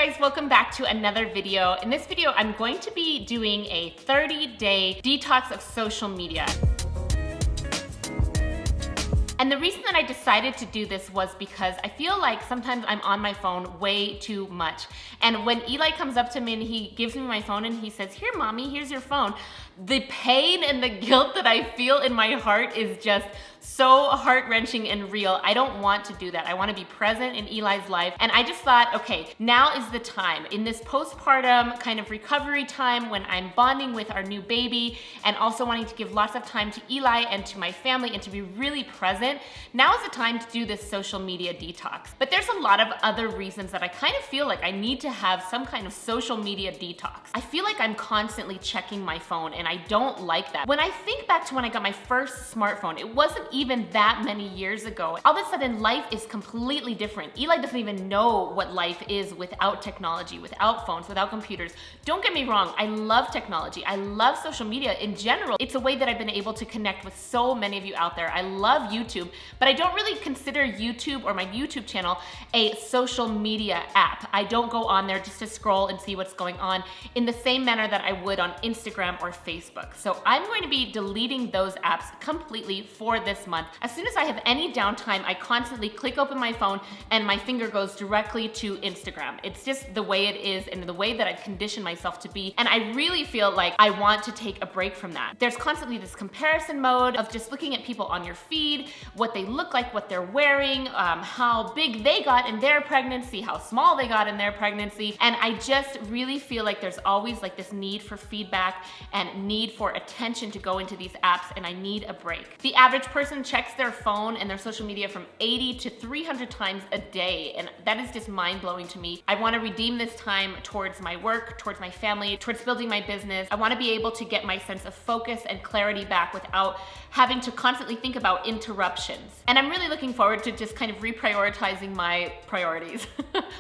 guys, welcome back to another video. In this video, I'm going to be doing a 30-day detox of social media. And the reason that I decided to do this was because I feel like sometimes I'm on my phone way too much. And when Eli comes up to me and he gives me my phone and he says, "Here, mommy, here's your phone," the pain and the guilt that I feel in my heart is just so heart-wrenching and real. I don't want to do that. I want to be present in Eli's life. And I just thought, okay, now is the time. In this postpartum kind of recovery time when I'm bonding with our new baby and also wanting to give lots of time to Eli and to my family and to be really present, now is the time to do this social media detox. But there's a lot of other reasons that I kind of feel like I need to have some kind of social media detox. I feel like I'm constantly checking my phone and I don't like that. When I think back to when I got my first smartphone, it wasn't even that many years ago. All of a sudden, life is completely different. Eli doesn't even know what life is without technology, without phones, without computers. Don't get me wrong, I love technology. I love social media in general. It's a way that I've been able to connect with so many of you out there. I love YouTube, but I don't really consider YouTube or my YouTube channel a social media app. I don't go on there just to scroll and see what's going on in the same manner that I would on Instagram or Facebook. So I'm going to be deleting those apps completely for this month. As soon as I have any downtime, I constantly click open my phone and my finger goes directly to Instagram. It's just the way it is and the way that I've conditioned myself to be. And I really feel like I want to take a break from that. There's constantly this comparison mode of just looking at people on your feed, what they look like, what they're wearing, how big they got in their pregnancy, how small they got in their pregnancy. And I just really feel like there's always like this need for feedback and need for attention to go into these apps, and I need a break. The average person checks their phone and their social media from 80 to 300 times a day, and that is just mind-blowing to me. I want to redeem this time towards my work, towards my family, towards building my business. I want to be able to get my sense of focus and clarity back without having to constantly think about interruptions. And I'm really looking forward to just kind of reprioritizing my priorities.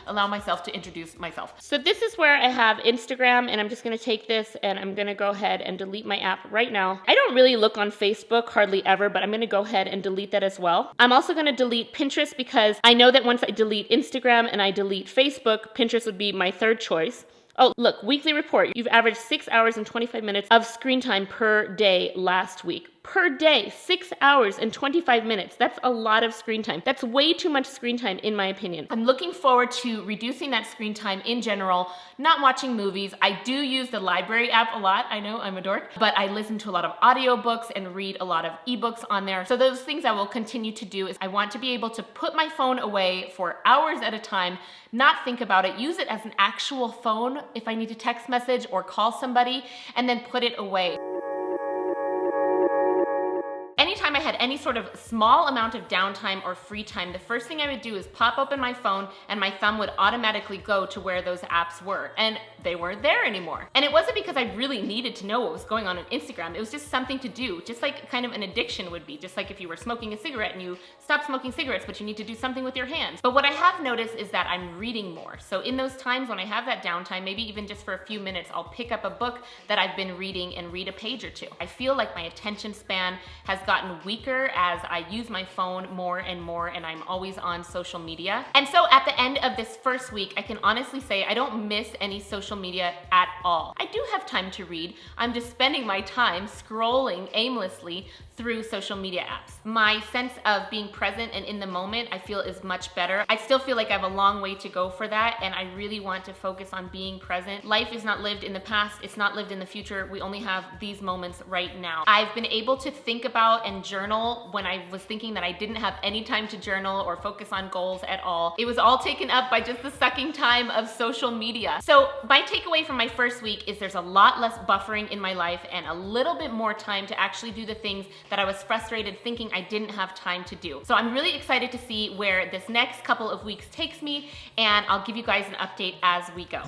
Allow myself to introduce myself. So this is where I have Instagram, and I'm just gonna take this and I'm gonna go ahead and delete my app right now. I don't really look on Facebook hardly ever, but I'm gonna go ahead and delete that as well. I'm also gonna delete Pinterest because I know that once I delete Instagram and I delete Facebook, Pinterest would be my third choice. Oh, look, weekly report. You've averaged 6 hours and 25 minutes of screen time per day last week. Per day, 6 hours and 25 minutes. That's a lot of screen time. That's way too much screen time in my opinion. I'm looking forward to reducing that screen time in general, not watching movies. I do use the library app a lot. I know I'm a dork, but I listen to a lot of audiobooks and read a lot of ebooks on there. So those things I will continue to do is I want to be able to put my phone away for hours at a time, not think about it, use it as an actual phone if I need to text message or call somebody, and then put it away. Anytime I had any sort of small amount of downtime or free time, the first thing I would do is pop open my phone and my thumb would automatically go to where those apps were, and they weren't there anymore. And it wasn't because I really needed to know what was going on Instagram. It was just something to do, just like kind of an addiction would be, just like if you were smoking a cigarette and you stop smoking cigarettes, but you need to do something with your hands. But what I have noticed is that I'm reading more. So in those times when I have that downtime, maybe even just for a few minutes, I'll pick up a book that I've been reading and read a page or two. I feel like my attention span has gotten weaker as I use my phone more and more, and I'm always on social media. And so at the end of this first week, I can honestly say I don't miss any social media at all. I do have time to read. I'm just spending my time scrolling aimlessly through social media apps. My sense of being present and in the moment, I feel is much better. I still feel like I have a long way to go for that, and I really want to focus on being present. Life is not lived in the past, it's not lived in the future. We only have these moments right now. I've been able to think about and journal when I was thinking that I didn't have any time to journal or focus on goals at all. It was all taken up by just the sucking time of social media. So my takeaway from my first week is there's a lot less buffering in my life and a little bit more time to actually do the things that I was frustrated thinking I didn't have time to do. So I'm really excited to see where this next couple of weeks takes me, and I'll give you guys an update as we go.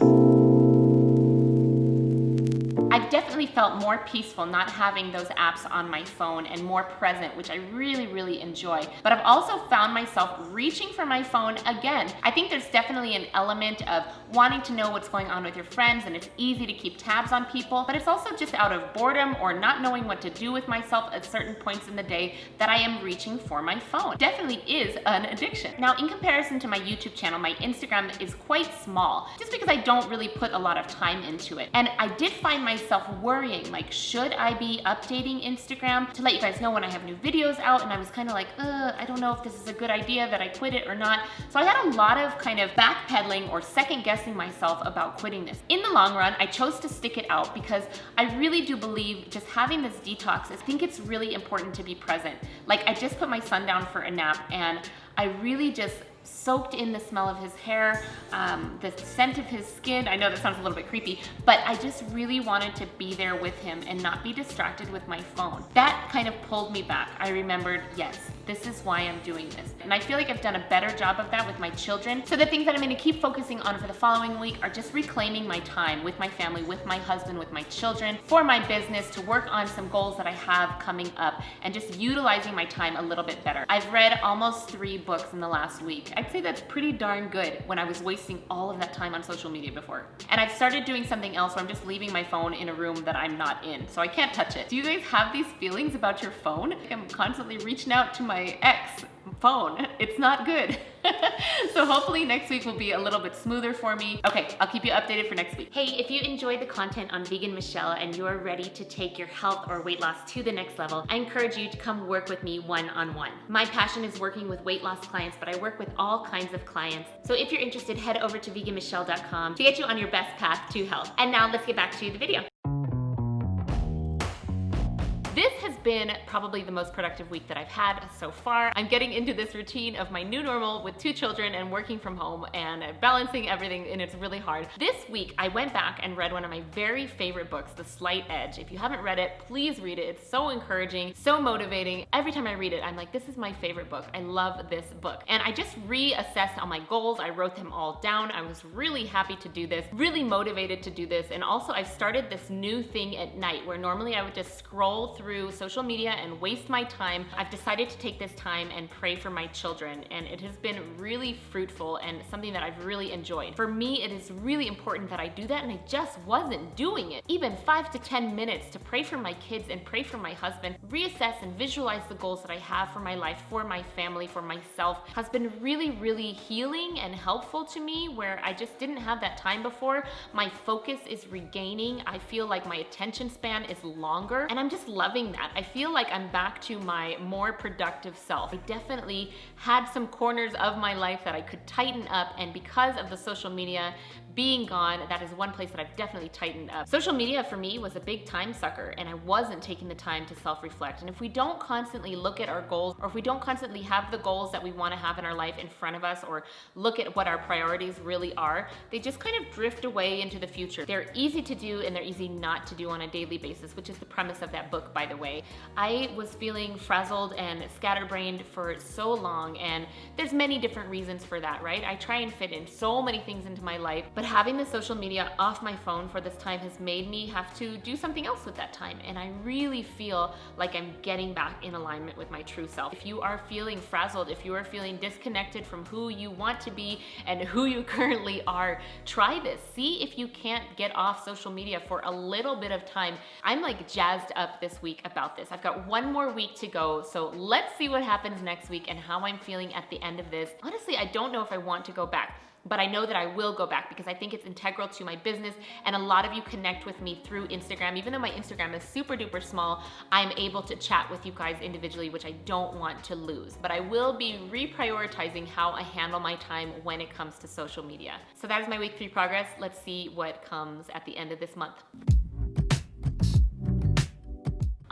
I've definitely felt more peaceful not having those apps on my phone and more present, which I really, really enjoy. But I've also found myself reaching for my phone again. I think there's definitely an element of wanting to know what's going on with your friends, and it's easy to keep tabs on people, but it's also just out of boredom or not knowing what to do with myself at certain points in the day that I am reaching for my phone. Definitely is an addiction. Now, in comparison to my YouTube channel, my Instagram is quite small, just because I don't really put a lot of time into it. And I did find myself worrying, like, should I be updating Instagram to let you guys know when I have new videos out? And I was kind of like, I don't know if this is a good idea that I quit it or not. So I had a lot of kind of backpedaling or second guessing myself about quitting this. In the long run, I chose to stick it out because I really do believe just having this detox, I think it's really important to be present. Like, I just put my son down for a nap and I really just soaked in the smell of his hair, the scent of his skin. I know that sounds a little bit creepy, but I just really wanted to be there with him and not be distracted with my phone. That kind of pulled me back. I remembered, yes, this is why I'm doing this. And I feel like I've done a better job of that with my children. So the things that I'm gonna keep focusing on for the following week are just reclaiming my time with my family, with my husband, with my children, for my business, to work on some goals that I have coming up, and just utilizing my time a little bit better. I've read almost 3 books in the last week. I'd say that's pretty darn good when I was wasting all of that time on social media before. And I've started doing something else where I'm just leaving my phone in a room that I'm not in, so I can't touch it. Do you guys have these feelings about your phone? I'm constantly reaching out to my ex phone. It's not good. So hopefully next week will be a little bit smoother for me. Okay, I'll keep you updated for next week. Hey, if you enjoyed the content on Vegan Michelle and you're ready to take your health or weight loss to the next level, I encourage you to come work with me one-on-one. My passion is working with weight loss clients, but I work with all kinds of clients. So if you're interested, head over to veganmichelle.com to get you on your best path to health. And now let's get back to the video. This has been probably the most productive week that I've had so far. I'm getting into this routine of my new normal with 2 children and working from home and balancing everything, and it's really hard. This week, I went back and read one of my very favorite books, The Slight Edge. If you haven't read it, please read it. It's so encouraging, so motivating. Every time I read it, I'm like, this is my favorite book. I love this book. And I just reassessed all my goals. I wrote them all down. I was really happy to do this, really motivated to do this. And also, I've started this new thing at night where normally I would just scroll through social media and waste my time. I've decided to take this time and pray for my children, and it has been really fruitful and something that I've really enjoyed. For me, it is really important that I do that, and I just wasn't doing it. Even 5 to 10 minutes to pray for my kids and pray for my husband, reassess and visualize the goals that I have for my life, for my family, for myself, has been really, really healing and helpful to me, where I just didn't have that time before. My focus is regaining. I feel like my attention span is longer, and I'm just loving that. I feel like I'm back to my more productive self. I definitely had some corners of my life that I could tighten up, and because of the social media being gone, that is one place that I've definitely tightened up. Social media for me was a big time sucker, and I wasn't taking the time to self-reflect. And if we don't constantly look at our goals, or if we don't constantly have the goals that we want to have in our life in front of us, or look at what our priorities really are, they just kind of drift away into the future. They're easy to do and they're easy not to do on a daily basis, which is the premise of that book, by the way. I was feeling frazzled and scatterbrained for so long, and there's many different reasons for that, right? I try and fit in so many things into my life, but having the social media off my phone for this time has made me have to do something else with that time, and I really feel like I'm getting back in alignment with my true self. If you are feeling frazzled, if you are feeling disconnected from who you want to be and who you currently are, try this. See if you can't get off social media for a little bit of time. I'm like jazzed up this week about this. I've got 1 more week to go, so let's see what happens next week and how I'm feeling at the end of this. Honestly, I don't know if I want to go back, but I know that I will go back because I think it's integral to my business, and a lot of you connect with me through Instagram. Even though my Instagram is super duper small, I'm able to chat with you guys individually, which I don't want to lose. But I will be reprioritizing how I handle my time when it comes to social media. So that is my week 3 progress. Let's see what comes at the end of this month.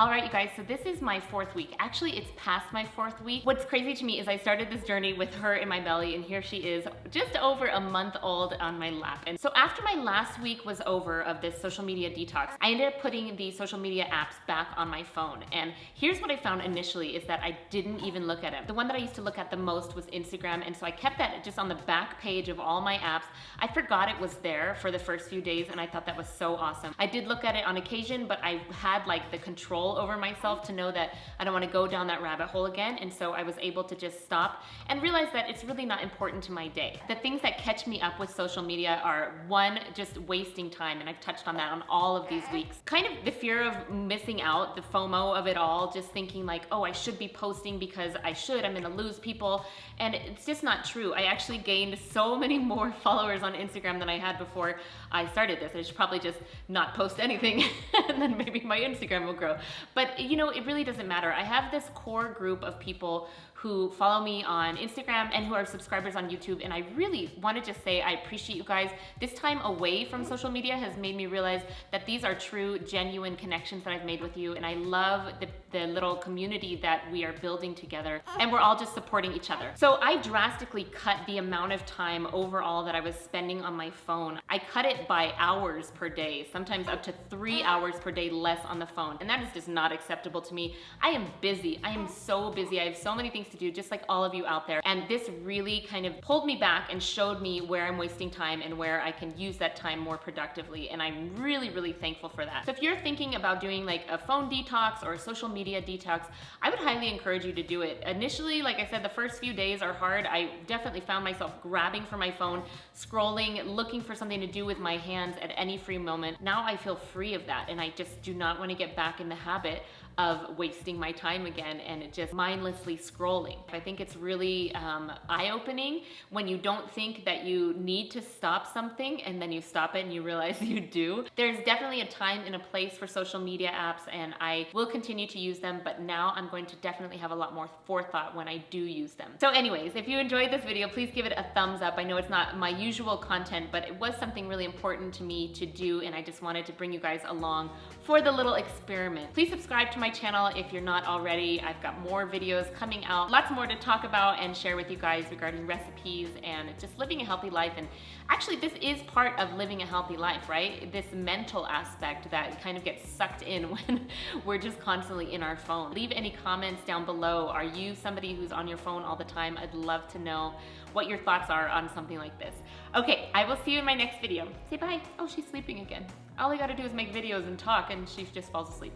All right, you guys, so this is my 4th week. Actually, it's past my 4th week. What's crazy to me is I started this journey with her in my belly, and here she is, just over a month old on my lap. And so after my last week was over of this social media detox, I ended up putting the social media apps back on my phone. And here's what I found initially is that I didn't even look at it. The one that I used to look at the most was Instagram, and so I kept that just on the back page of all my apps. I forgot it was there for the first few days, and I thought that was so awesome. I did look at it on occasion, but I had like the control over myself to know that I don't want to go down that rabbit hole again, and so I was able to just stop and realize that it's really not important to my day. The things that catch me up with social media are, one, just wasting time, and I've touched on that on all of these weeks. Kind of the fear of missing out, the FOMO of it all, just thinking like, oh, I should be posting because I should, I'm gonna lose people, and it's just not true. I actually gained so many more followers on Instagram than I had before I started this. I should probably just not post anything and then maybe my Instagram will grow. But you know, it really doesn't matter. I have this core group of people who follow me on Instagram and who are subscribers on YouTube, and I really want to just say I appreciate you guys. This time away from social media has made me realize that these are true, genuine connections that I've made with you, and I love the little community that we are building together, and we're all just supporting each other. So I drastically cut the amount of time overall that I was spending on my phone. I cut it by hours per day, sometimes up to 3 hours per day less on the phone, and that is just not acceptable to me. I am busy. I am so busy. I have so many things to do, just like all of you out there. And this really kind of pulled me back and showed me where I'm wasting time and where I can use that time more productively. And I'm really, really thankful for that. So if you're thinking about doing like a phone detox or a social media detox, I would highly encourage you to do it. Initially, like I said, the first few days are hard. I definitely found myself grabbing for my phone, scrolling, looking for something to do with my hands at any free moment. Now I feel free of that, and I just do not want to get back in the habit of wasting my time again and just mindlessly scrolling. I think it's really eye-opening when you don't think that you need to stop something and then you stop it and you realize you do. There's definitely a time and a place for social media apps, and I will continue to use them, but now I'm going to definitely have a lot more forethought when I do use them. So anyways, if you enjoyed this video, please give it a thumbs up. I know it's not my usual content, but it was something really important to me to do, and I just wanted to bring you guys along for the little experiment. Please subscribe to my channel if you're not already. I've got more videos coming out, lots more to talk about and share with you guys regarding recipes and just living a healthy life. And actually, this is part of living a healthy life, right? This mental aspect that kind of gets sucked in when we're just constantly in our phone. Leave any comments down below. Are you somebody who's on your phone all the time? I'd love to know what your thoughts are on something like this. Okay, I will see you in my next video. Say bye. Oh, she's sleeping again. All I gotta do is make videos and talk, and she just falls asleep.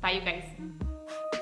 Bye, you guys.